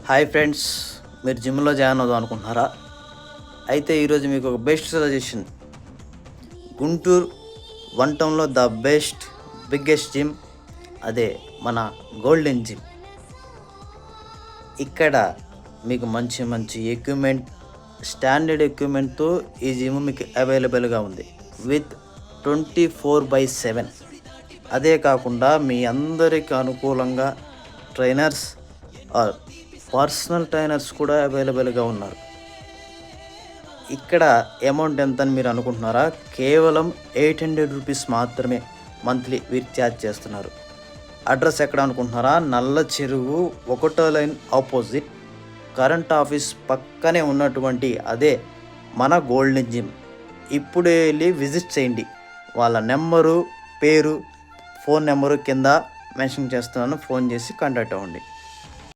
Hi friends, మీరు జిమ్లో join అవుదాం అనుకుంటున్నారా? అయితే ఈరోజు మీకు ఒక బెస్ట్ సజెషన్. గుంటూరు వన్ టౌన్లో ద బిగ్గెస్ట్ జిమ్ అదే మన గోల్డెన్ జిమ్. ఇక్కడ మీకు మంచి మంచి ఎక్విప్మెంట్, స్టాండర్డ్ ఎక్విప్మెంట్తో ఈ జిమ్ మీకు అవైలబుల్గా ఉంది విత్ 24/7. అదే కాకుండా మీ అందరికీ అనుకూలంగా ట్రైనర్స్ ఆర్ పర్సనల్ ట్రైనర్స్ కూడా అవైలబుల్గా ఉన్నారు. ఇక్కడ అమౌంట్ ఎంత అని మీరు అనుకుంటున్నారా? కేవలం 800 రూపీస్ మాత్రమే మంత్లీ వీరు ఛార్జ్ చేస్తున్నారు. అడ్రస్ ఎక్కడ అనుకుంటున్నారా? నల్ల చెరువు 1వ లైన్ ఆపోజిట్ కరెంట్ ఆఫీస్ పక్కనే ఉన్నటువంటి అదే మన గోల్డెన్ జిమ్. ఇప్పుడే వెళ్ళి విజిట్ చేయండి. వాళ్ళ నెంబరు, పేరు, ఫోన్ నెంబరు కింద మెన్షన్ చేస్తున్నాను. ఫోన్ చేసి కాంటాక్ట్ అవ్వండి.